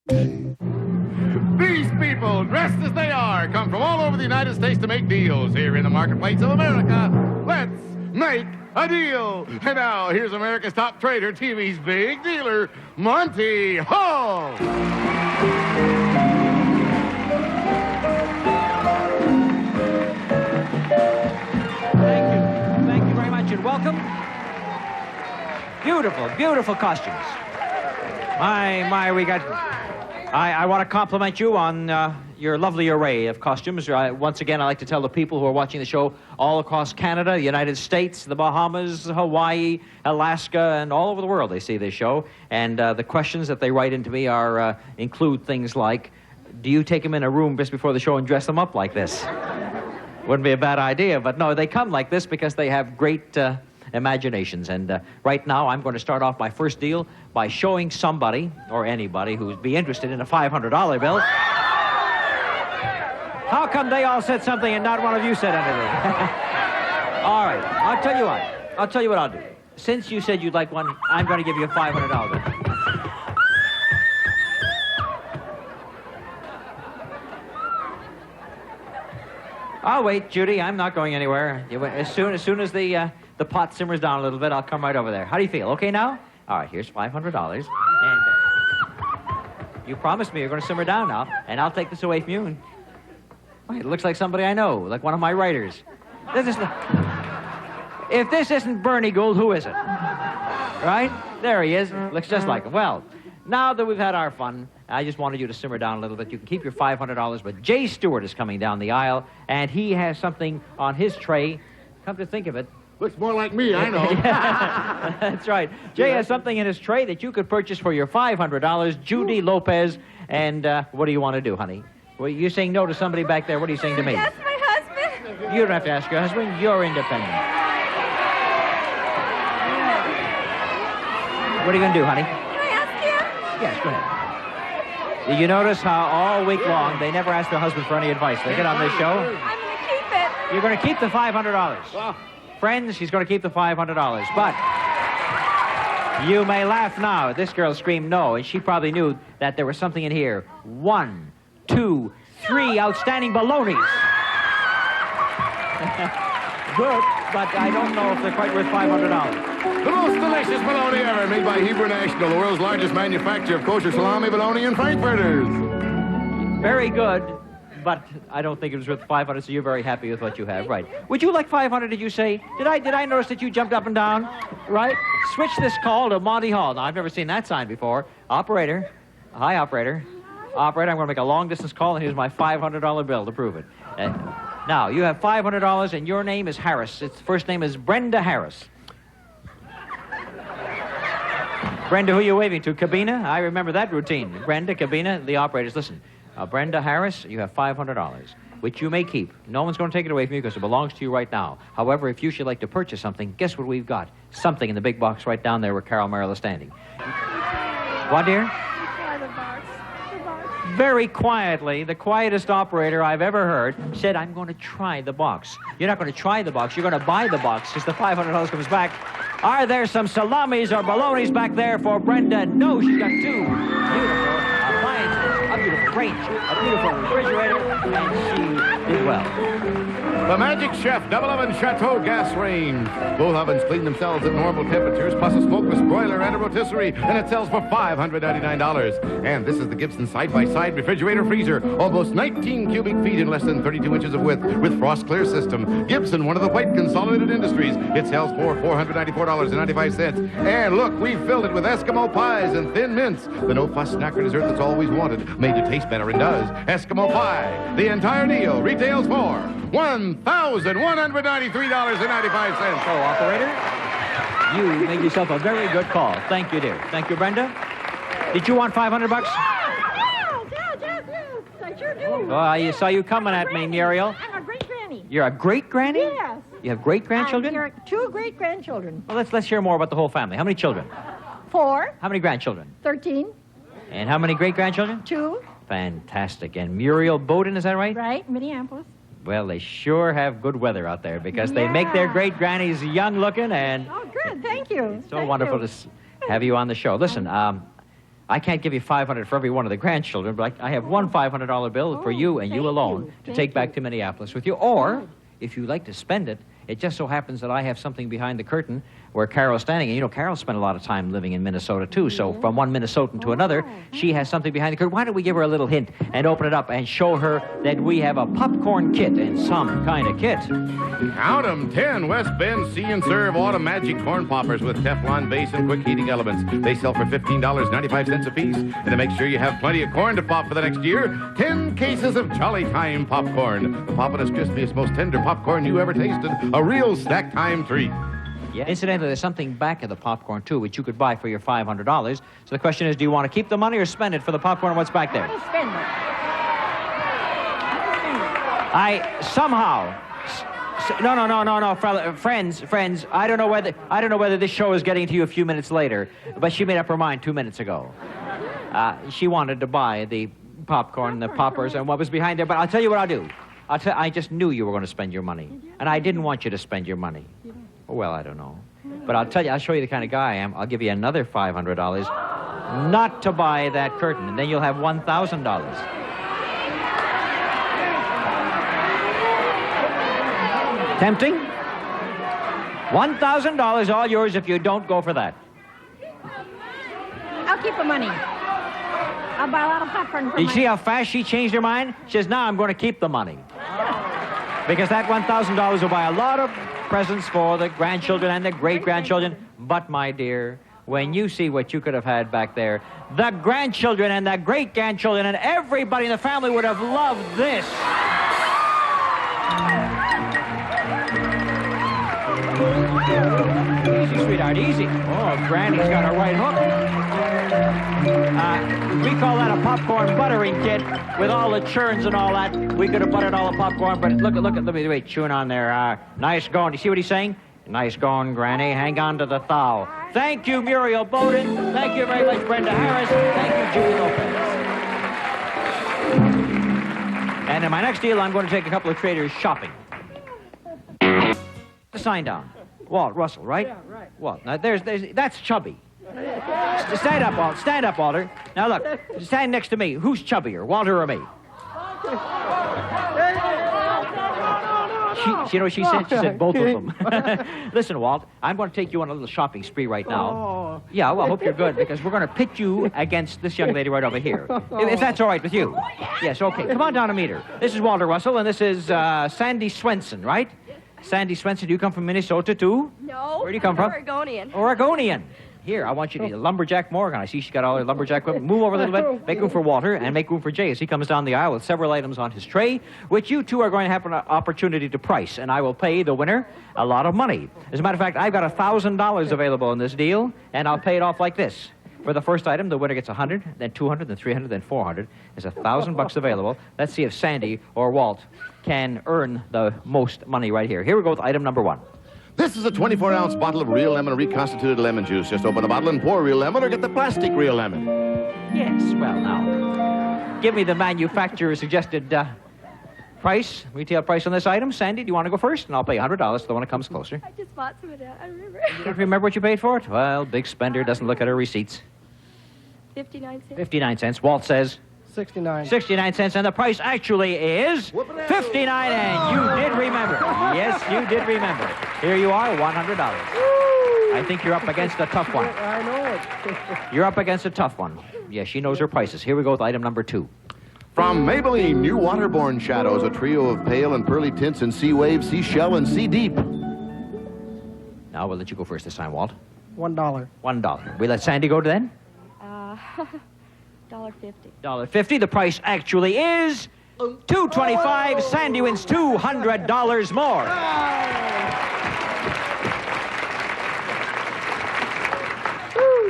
These people, dressed as they are, come from all over the United States to make deals here in the marketplace of America. Let's make a deal. And now, here's America's top trader, TV's big dealer, Monty Hall. Thank you very much, and welcome. Beautiful, beautiful costumes. We got... I want to compliment you on your lovely array of costumes. Once again, I'd like to tell the people who are watching the show all across Canada, the United States, the Bahamas, Hawaii, Alaska, and all over the world they see this show. And the questions that they write into me include things like, do you take them in a room just before the show and dress them up like this? Wouldn't be a bad idea, but no, they come like this because they have great imaginations. And right now, I'm going to start off my first deal by showing somebody, or anybody, who'd be interested in a $500 bill. How come they all said something and not one of you said anything? All right, I'll tell you what. I'll do. Since you said you'd like one, I'm going to give you a $500 bill. I'll wait, Judy. I'm not going anywhere. As soon as the pot simmers down a little bit, I'll come right over there. How do you feel? Okay now? All right, here's $500. And you promised me you're going to simmer down now, and I'll take this away from you. And it looks like somebody I know, like one of my writers. If this isn't Bernie Gould, who is it? Right? There he is. Looks just like him. Well, now that we've had our fun, I just wanted you to simmer down a little bit. You can keep your $500, but Jay Stewart is coming down the aisle, and he has something on his tray. Come to think of it. Looks more like me, I know. That's right. Jay has something in his tray that you could purchase for your $500. Judy Lopez, and what do you want to do, honey? Well, you're saying no to somebody back there. What are you saying to me? Yes, my husband. You don't have to ask your husband. You're independent. What are you going to do, honey? Can I ask you? Yes, go ahead. Did you notice how all week long they never ask their husband for any advice? They get on this show. I'm going to keep it. You're going to keep the $500. Well, Friends, she's going to keep the $500. But you may laugh now. This girl screamed no, and she probably knew that there was something in here. 1, 2, 3 outstanding balonies. Good, but I don't know if they're quite worth $500. the most delicious bologna ever, made by Hebrew National, the world's largest manufacturer of kosher salami, bologna, and frankfurters. Very good, but I don't think it was worth $500, so you're very happy with what you have. Right. Would you like $500, did you say? Did I notice that you jumped up and down? Right? Switch this call to Monty Hall. Now, I've never seen that sign before. Operator. Hi, operator. Operator, I'm going to make a long-distance call, and here's my $500 bill to prove it. Now, you have $500, and your name is Harris. Its first name is Brenda Harris. Brenda, who are you waving to? Cabina? I remember that routine. Brenda, Cabina, the operators. Listen, Brenda Harris, you have $500, which you may keep. No one's going to take it away from you because it belongs to you right now. However, if you should like to purchase something, guess what we've got? Something in the big box right down there where Carol Merrill is standing. What, dear? Very quietly, the quietest operator I've ever heard said, I'm going to try the box. You're not going to try the box. You're going to buy the box because the $500 comes back. Are there some salamis or bolognas back there for Brenda? No, she's got 2 beautiful appliances, a beautiful range, a beautiful refrigerator, and she did well. The Magic Chef Double Oven Chateau Gas Range. Both ovens clean themselves at normal temperatures, plus a smokeless broiler and a rotisserie, and it sells for $599. And this is the Gibson side-by-side refrigerator freezer. Almost 19 cubic feet in less than 32 inches of width with frost clear system. Gibson, one of the white consolidated industries. It sells for $494.95. And look, we filled it with Eskimo pies and thin mints. The no-fuss snacker dessert that's always wanted. Made to taste better and does. Eskimo pie. The entire deal retails for $1,193.95. So, operator, you made yourself a very good call. Thank you, dear. Thank you, Brenda. Did you want $500? Yes, I sure do. Well, I saw you coming at me, Muriel. I'm a great-granny. You're a great-granny? Yes. You have great-grandchildren? There are 2 great-grandchildren. Well, let's hear more about the whole family. How many children? 4. How many grandchildren? 13. And how many great-grandchildren? 2. Fantastic. And Muriel Bowden, is that right? Right, Minneapolis. Well, they sure have good weather out there because they make their great-grannies young-looking and... Oh, good. Thank you. It's so wonderful to have you on the show. Listen, I can't give you $500 for every one of the grandchildren, but I have one $500 bill for you and you alone to take back to Minneapolis with you. Or, if you like to spend it, it just so happens that I have something behind the curtain where Carol's standing. And, you know, Carol spent a lot of time living in Minnesota, too. So from one Minnesotan to another, she has something behind the curtain. Why don't we give her a little hint and open it up and show her that we have a popcorn kit and some kind of kit. Count 'em, 10 West Bend See and Serve Automagic Corn Poppers with Teflon base and quick heating elements. They sell for $15.95 a piece. And to make sure you have plenty of corn to pop for the next year, 10 cases of Jolly Time popcorn. The poppin'est, crispiest, most tender popcorn you ever tasted. A real snack time treat. Yeah. Incidentally, there's something back of the popcorn, too, which you could buy for your $500. So the question is, do you want to keep the money or spend it for the popcorn? What's back there? I'll spend it. No, friends. I don't know whether this show is getting to you a few minutes later, but she made up her mind 2 minutes ago. She wanted to buy the popcorn, the poppers, and what was behind there. But I'll tell you what I'll do. I just knew you were going to spend your money, and I didn't want you to spend your money. Well, I don't know. But I'll show you the kind of guy I am. I'll give you another $500 not to buy that curtain, and then you'll have $1,000. Tempting? $1,000 all yours if you don't go for that. I'll keep the money. I'll buy a lot of popcorn for You see how fast she changed her mind? She says, now I'm going to keep the money. Because that $1,000 will buy a lot of presents for the grandchildren and the great-grandchildren. But, my dear, when you see what you could have had back there, the grandchildren and the great-grandchildren and everybody in the family would have loved this. Easy, sweetheart, easy. Oh, Granny's got her right hook. We call that a popcorn buttering kit with all the churns and all that. We could have buttered all the popcorn, but look at me chewing on there. Nice going. Do you see what he's saying? Nice going, Granny. Hang on to the thou. Thank you, Muriel Bowden. Thank you very much, Brenda Harris. Thank you, Julie Lopez. And in my next deal, I'm going to take a couple of traders shopping. The sign down. Walt Russell, right? Yeah, right. Walt. Now, that's chubby. Stand up, Walt. Stand up, Walter. Now, look. Stand next to me. Who's chubbier, Walter or me? You know what she said? She said both of them. Listen, Walt, I'm going to take you on a little shopping spree right now. Oh. Yeah, well, I hope you're good, because we're going to pit you against this young lady right over here. If that's all right with you. Yes, okay. Come on down and meet her. This is Walter Russell, and this is Sandy Swenson, right? Sandy Swenson, do you come from Minnesota, too? No. Where do you come from? Oregonian. Oregonian. Here, I want you to Lumberjack Morgan. I see she's got all her lumberjack equipment. Move over a little bit. Make room for Walter and make room for Jay as he comes down the aisle with several items on his tray, which you two are going to have an opportunity to price. And I will pay the winner a lot of money. As a matter of fact, I've got $1,000 available in this deal, and I'll pay it off like this. For the first item, the winner gets $100, then $200, then $300, then $400. There's $1,000 available. Let's see if Sandy or Walt can earn the most money right here. Here we go with item number 1. This is a 24-ounce bottle of real lemon reconstituted lemon juice. Just open the bottle and pour real lemon or get the plastic real lemon. Yes, well, now, give me the manufacturer's suggested price, retail price on this item. Sandy, do you want to go first? And I'll pay $100 to the one that comes closer. I just bought some of that. I remember. You don't remember what you paid for it? Well, big spender doesn't look at her receipts. 59 cents. 59 cents. Walt says 69. 69 cents, and the price actually is 59, and you did remember. Yes, you did remember. Here you are, $100. I think you're up against a tough one. I know it. You're up against a tough one. Yes, she knows her prices. Here we go with item number 2. From Maybelline, new waterborne shadows, a trio of pale and pearly tints in sea wave, seashell, and sea deep. Now we'll let you go first this time, Walt. $1. $1. We let Sandy go then? $1.50. $1.50. The price actually is $2.25. Sandy wins $200 more.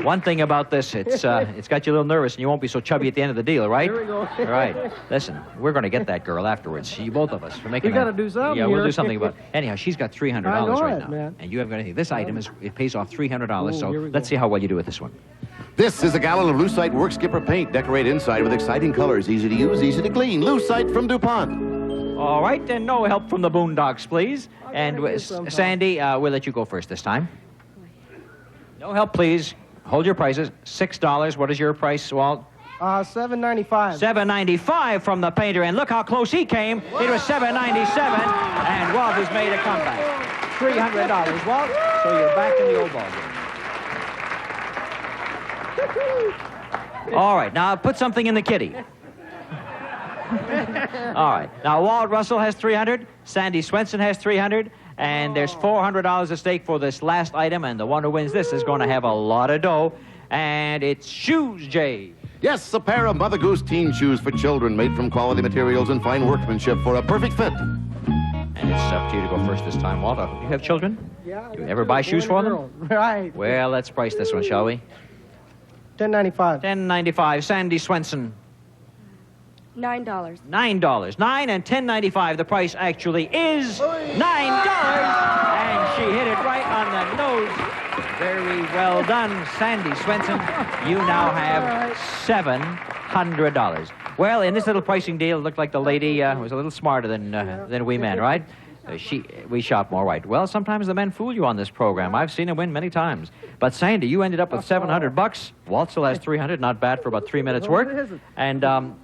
One thing about this, it's got you a little nervous, and you won't be so chubby at the end of the deal, right? Here we go. All right. Listen, we're going to get that girl afterwards. Both of us. We're making. We got to do something. Yeah, we'll here. do something about. Anyhow, she's got $300 I know right it, now, man. and you haven't got anything. This item it pays off $300. Ooh, So here we let's go. see how well you do with this one. This is a gallon of Lucite Work Skipper paint. Decorate inside with exciting colors. Easy to use, easy to clean. Lucite from DuPont. All right, and no help from the Boondocks, please. I gotta And get some help. Sandy, we'll let you go first this time. No help, please. Hold your prices. $6. What is your price, Walt? $7.95. $7.95 from the painter, and look how close he came. It was $7.97, and Walt has made a comeback. $300, Walt. So you're back in the old ballgame. All right, now put something in the kitty. All right, now Walt Russell has $300, Sandy Swenson has $300, and there's $400 at stake for this last item, and the one who wins this is going to have a lot of dough, and it's shoes, Jay. Yes, a pair of Mother Goose teen shoes for children made from quality materials and fine workmanship for a perfect fit. And it's up to you to go first this time, Walt. You have children? Yeah. Do you ever buy shoes for them? Right. Well, let's price this one, shall we? $10.95. $10.95. Sandy Swenson. $9. $9. $9 and $10.95. The price actually is $9. And she hit it right on the nose. Very well done, Sandy Swenson. You now have $700. Well, in this little pricing deal, it looked like the lady was a little smarter than we men, right? We shop more, right? Well, sometimes the men fool you on this program. I've seen them win many times. But Sandy, you ended up with $700. Walt still has $300. Not bad for about 3 minutes' work. And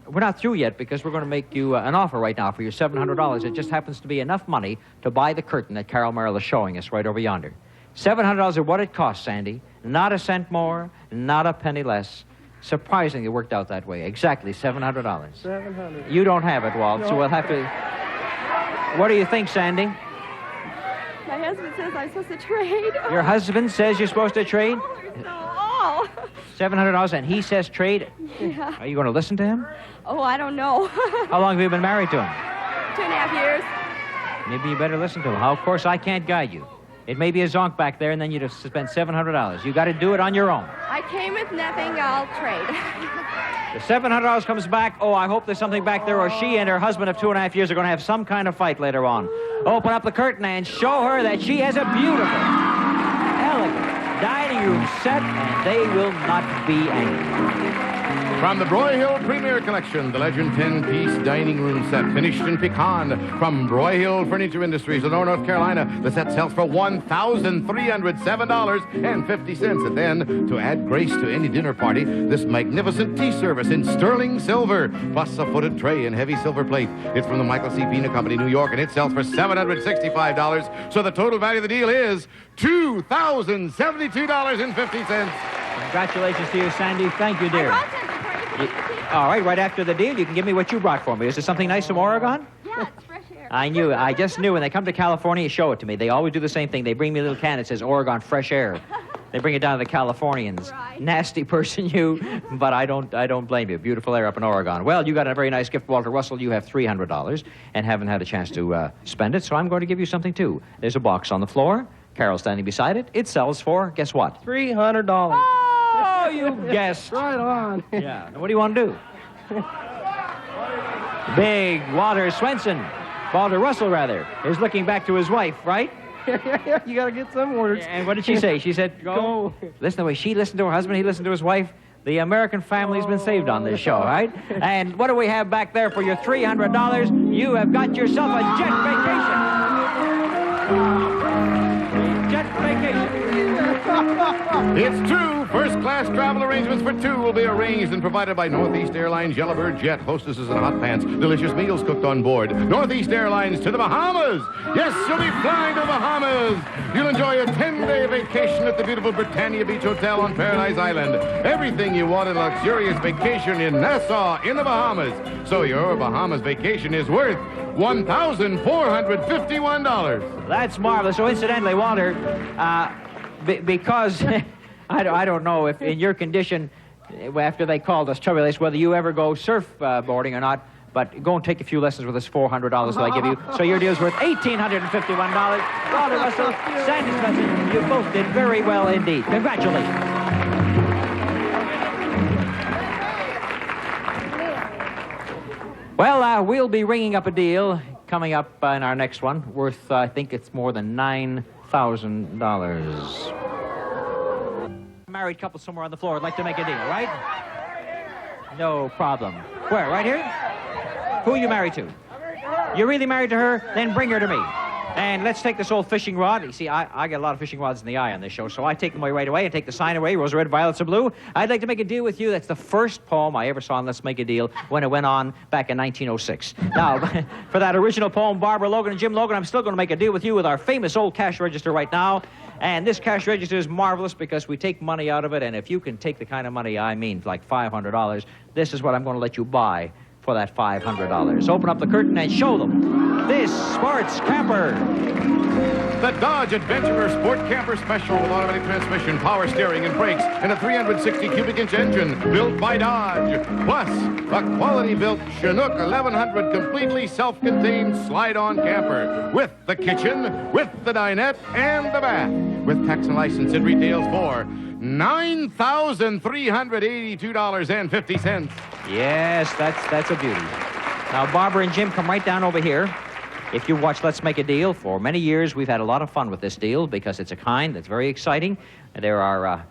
we're not through yet because we're going to make you an offer right now for your $700. It just happens to be enough money to buy the curtain that Carol Merrill is showing us right over yonder. $700 is what it costs, Sandy. Not a cent more, not a penny less. Surprisingly, it worked out that way. Exactly $700. $700. You don't have it, Walt, so we'll have to... What do you think, Sandy? My husband says I'm supposed to trade. Your husband says you're supposed to trade? Oh. $700, and he says trade? Yeah. Are you going to listen to him? Oh, I don't know. How long have you been married to him? 2.5 years. Maybe you better listen to him. Of course, I can't guide you. It may be a zonk back there, and then you'd have spent $700. You got to do it on your own. I came with nothing. I'll trade. The $700 comes back. Oh, I hope there's something back there, or she and her husband of 2.5 years are going to have some kind of fight later on. Open up the curtain and show her that she has a beautiful, elegant dining room set, and they will not be angry. From the Broyhill Premier Collection, the Legend 10-piece dining room set, finished in pecan. From Broyhill Furniture Industries in North Carolina, the set sells for $1,307.50. And then, to add grace to any dinner party, this magnificent tea service in sterling silver, plus a footed tray and heavy silver plate. It's from the Michael C. Pina Company, New York, and it sells for $765. So the total value of the deal is $2,072.50. Congratulations to you, Sandy. Thank you, dear. All right after the deal, you can give me what you brought for me. Is there something nice from Oregon? Yeah, it's fresh air. I just knew when they come to California, show it to me. They always do the same thing. They bring me a little can that says Oregon Fresh Air. They bring it down to the Californians. Right. Nasty person, you, but I don't blame you. Beautiful air up in Oregon. Well, you got a very nice gift, Walter Russell. You have $300 and haven't had a chance to spend it, so I'm going to give you something, too. There's a box on the floor. Carol's standing beside it. It sells for, guess what? $300. Oh, you guessed. Right on. Yeah. Now, what do you want to do? Big Walter Russell, rather, is looking back to his wife, right? You got to get some words. And what did she say? She said, go. Listen to the way she listened to her husband, he listened to his wife. The American family's been saved on this show, right? And what do we have back there for your $300? You have got yourself a jet vacation. Jet vacation. It's true. First-class travel arrangements for two will be arranged and provided by Northeast Airlines Yellowbird Jet. Hostesses and hot pants. Delicious meals cooked on board. Northeast Airlines to the Bahamas. Yes, you'll be flying to the Bahamas. You'll enjoy a 10-day vacation at the beautiful Britannia Beach Hotel on Paradise Island. Everything you want in a luxurious vacation in Nassau in the Bahamas. So your Bahamas vacation is worth $1,451. That's marvelous. So incidentally, Walter, because I don't know if in your condition, after they called us trouble, whether you ever go surfboarding or not, but go and take a few lessons with this $400 that I give you. So your deal's worth $1,851. Walter Russell, Sandy Swenson, you both did very well indeed. Congratulations. Well, we'll be ringing up a deal coming up in our next one worth, I think it's more than $9,000. Married couple somewhere on the floor would like to make a deal, right? No problem. Where, right here? Who are you married to? You're really married to her? Then bring her to me. And let's take this old fishing rod. You see, I get a lot of fishing rods in the eye on this show, so I take them away right away and take the sign away, rose, red, violets, are blue. I'd like to make a deal with you. That's the first poem I ever saw on Let's Make a Deal when it went on back in 1906. Now, for that original poem, Barbara Logan and Jim Logan, I'm still going to make a deal with you with our famous old cash register right now. And this cash register is marvelous because we take money out of it, and if you can take the kind of money I mean, like $500, this is what I'm going to let you buy for that $500. Open up the curtain and show them this sports camper. The Dodge Adventurer Sport Camper Special with automatic transmission, power steering, and brakes, and a 360 cubic inch engine built by Dodge. Plus, a quality-built Chinook 1100 completely self-contained slide-on camper with the kitchen, with the dinette, and the bath. With tax and license, it retails for $9,382.50. Yes, that's a beauty. Now, Barbara and Jim, come right down over here. If you watch Let's Make a Deal, for many years we've had a lot of fun with this deal because it's a kind that's very exciting. There are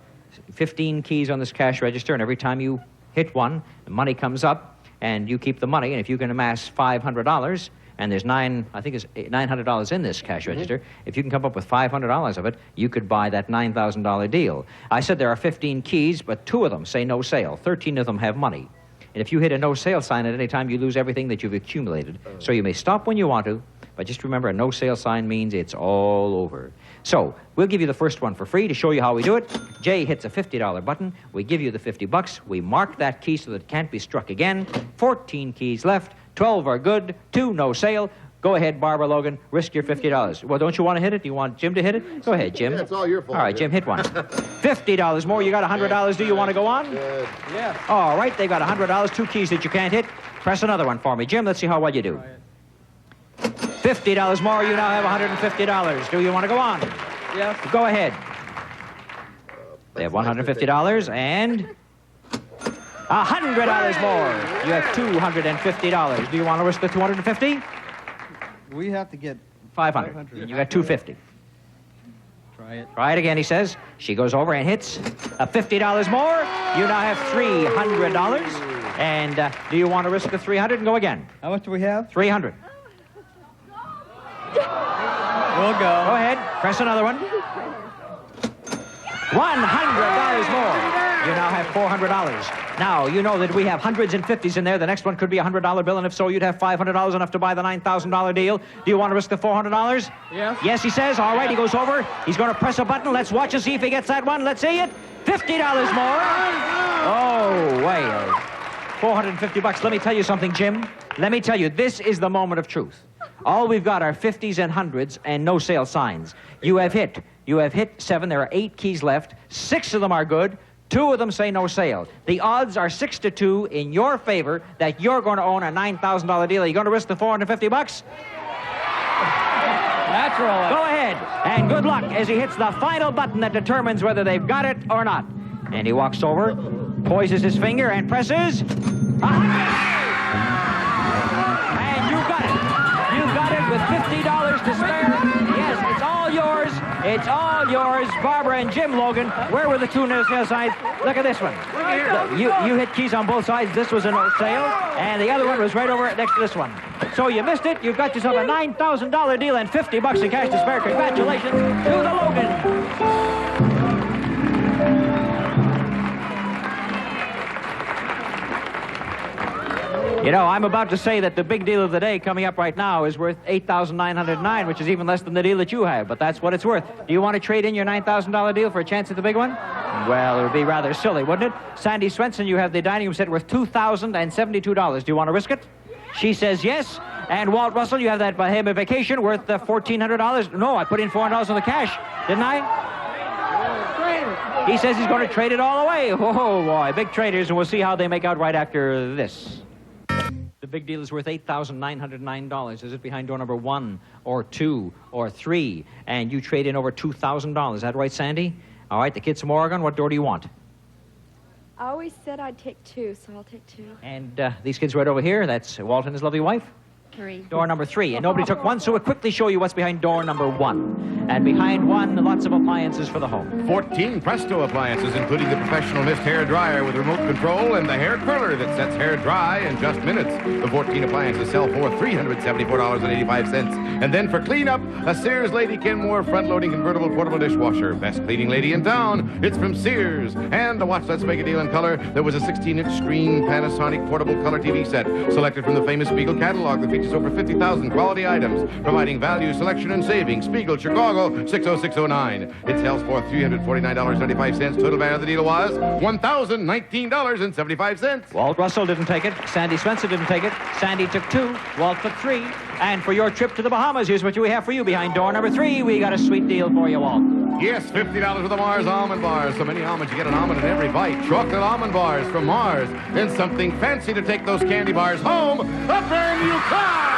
15 keys on this cash register, and every time you hit one, the money comes up, and you keep the money. And if you can amass $500, and there's $900 in this cash register, if you can come up with $500 of it, you could buy that $9,000 deal. I said there are 15 keys, but 2 of them say no sale. 13 of them have money. And if you hit a no sale sign at any time, you lose everything that you've accumulated. So you may stop when you want to, but just remember, a no sale sign means it's all over. So we'll give you the first one for free to show you how we do it. Jay hits a $50 button. We give you the $50. We mark that key so that it can't be struck again. 14 keys left. 12 are good. 2 no sale. Go ahead, Barbara Logan. Risk your $50. Well, don't you want to hit it? Do you want Jim to hit it? Go ahead, Jim. Yeah, it's all your fault. All right, Jim, hit one. $50 more. You got $100. Do you want to go on? Good. Yeah. All right, they got $100. 2 keys that you can't hit. Press another one for me. Jim, let's see how well you do. $50 more. You now have $150. Do you want to go on? Yes. Go ahead. They have $150 and $100 more. You have $250. Do you want to risk the $250? We have to get $500. You got $250. Try it. Try it again, he says. She goes over and hits a $50 more. You now have $300. And do you want to risk the $300 and go again? How much do we have? $300. We'll go. Go ahead. Press another one. $100 more. You now have $400. Now, you know that we have hundreds and fifties in there. The next one could be a $100 bill, and if so, you'd have $500, enough to buy the $9,000 deal. Do you want to risk the $400? Yes. Yes, he says. All right, he goes over. He's going to press a button. Let's watch and see if he gets that one. Let's see it. $50 more. Oh, well. $450. Let me tell you something, Jim. Let me tell you, this is the moment of truth. All we've got are 50s and 100s and no sale signs. You have hit 7. There are 8 keys left. 6 of them are good. 2 of them say no sale. The odds are 6-2 in your favor that you're going to own a $9,000 deal. Are you going to risk the $450? Natural. Go ahead, and good luck as he hits the final button that determines whether they've got it or not. And he walks over, poises his finger, and presses 100. And you got it. You got it with $50 to spare. Yes, it's all yours. It's all yours, Barbara and Jim Logan. Where were the 2 no sale signs? Look at this one. You hit keys on both sides. This was a no sale, and the other one was right over next to this one. So you missed it. You've got yourself a $9,000 deal and $50 in cash to spare. Congratulations to the Logans. You know, I'm about to say that the big deal of the day coming up right now is worth $8,909, which is even less than the deal that you have, but that's what it's worth. Do you want to trade in your $9,000 deal for a chance at the big one? Well, it would be rather silly, wouldn't it? Sandy Swenson, you have the dining room set worth $2,072. Do you want to risk it? She says yes. And Walt Russell, you have that Bahama vacation worth $1,400. No, I put in $400 on the cash, didn't I? He says he's going to trade it all away. Oh, boy, big traders, and we'll see how they make out right after this. The big deal is worth $8,909. Is it behind door number 1 or 2 or 3? And you trade in over $2,000. Is that right, Sandy? All right, the kids from Oregon, what door do you want? I always said I'd take 2, so I'll take 2. And these kids right over here, that's Walt and his lovely wife? 3. Door number 3. And nobody took 1, so we'll quickly show you what's behind door number 1. And behind 1, lots of appliances for the home. 14 Presto appliances, including the professional mist hair dryer with remote control and the hair curler that sets hair dry in just minutes. The 14 appliances sell for $374.85. And then for cleanup, a Sears Lady Kenmore front-loading convertible portable dishwasher. Best cleaning lady in town. It's from Sears. And to watch Let's Make a Deal in color, there was a 16-inch screen Panasonic portable color TV set, selected from the famous Spiegel catalog that features over 50,000 quality items, providing value, selection, and savings. Spiegel, Chicago, 60609. It sells for $349.95. Total value of the deal was $1,019.75. Walt Russell didn't take it. Sandy Swenson didn't take it. Sandy took 2. Walt took 3. And for your trip to the Bahamas, here's what we have for you behind door number 3. We got a sweet deal for you, Walt. Yes, $50 for the Mars almond bars. So many almonds, you get an almond in every bite. Chocolate almond bars from Mars. Then something fancy to take those candy bars home. A brand new car!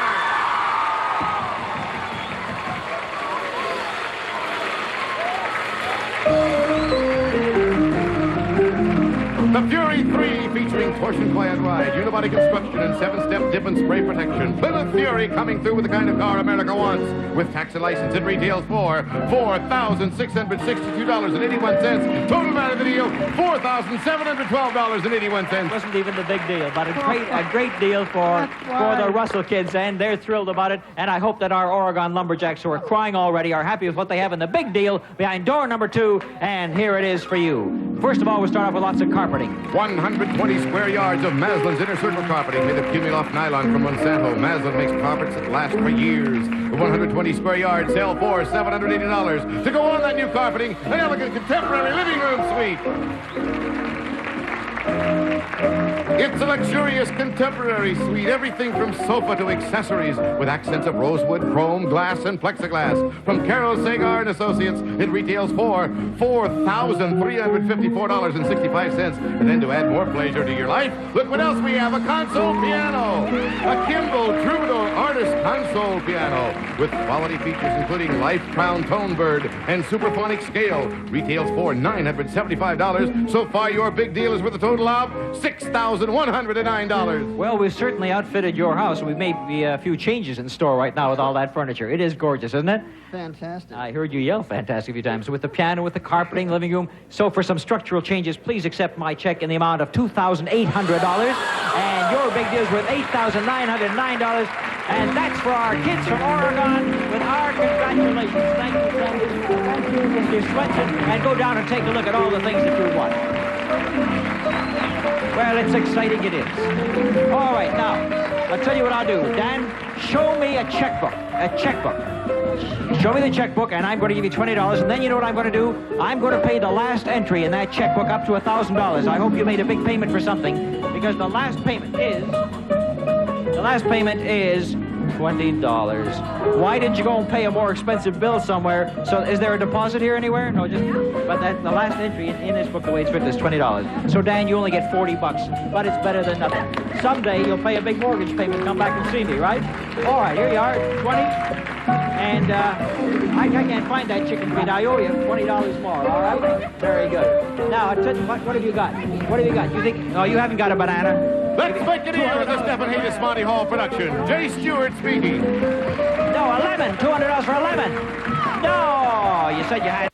The Fury 3, featuring torsion quiet ride, unibody construction, and 7-step dip and spray protection. Plymouth Fury coming through with the kind of car America wants. With tax and license, it retails for $4,662.81. Total value of the deal, $4,712.81. Wasn't even the big deal, but a great deal for the Russell kids, and they're thrilled about it. And I hope that our Oregon lumberjacks who are crying already are happy with what they have in the big deal behind door number 2. And here it is for you. First of all, we'll start off with lots of carpeting. 120 square yards of Maslin's Inner Circle carpeting made of Cumuloff nylon from Monsanto. Maslin makes carpets that last for years. The 120 square yards sell for $780. To go on that new carpeting, an elegant contemporary living room suite. It's a luxurious contemporary suite, everything from sofa to accessories, with accents of rosewood, chrome, glass, and plexiglass. From Carol Sagar and Associates, it retails for $4,354.65. And then to add more pleasure to your life, look what else we have, a console piano. A Kimball Troubadour Artist console piano with quality features including Life Crown Tone Bird and Superphonic Scale. Retails for $975. So far, your big deal is worth a total of $6,109. Well, we've certainly outfitted your house. We've made a few changes in store right now with all that furniture. It is gorgeous, isn't it? Fantastic. I heard you yell fantastic a few times. With the piano, with the carpeting, living room. So for some structural changes, please accept my check in the amount of $2,800. And your big deal is worth $8,909. And that's for our kids from Oregon with our congratulations. Thank you, Sandy. Thank you, Mr. Swenson. And go down and take a look at all the things that you won. Well, it's exciting, it is. All right, now, I'll tell you what I'll do. Dan, show me a checkbook. A checkbook. Show me the checkbook, and I'm going to give you $20. And then you know what I'm going to do? I'm going to pay the last entry in that checkbook up to $1,000. I hope you made a big payment for something, because the last payment is $20. Why didn't you go and pay a more expensive bill somewhere? So is there a deposit here anywhere? No, but the last entry in this book, the way it's written, is $20. So Dan, you only get $40, but it's better than nothing. Someday you'll pay a big mortgage payment, come back and see me, right? All right, here you are, 20. And I can't find that chicken feed. I owe you $20 more, all right? Very good. Now, I'll tell you, what have you got? What have you got? You think, no, you haven't got a banana. Let's make it here with the Stephen Hayes Monty Hall production. Jay Stewart speaking. No, 11. $200 for 11. No, you said you had.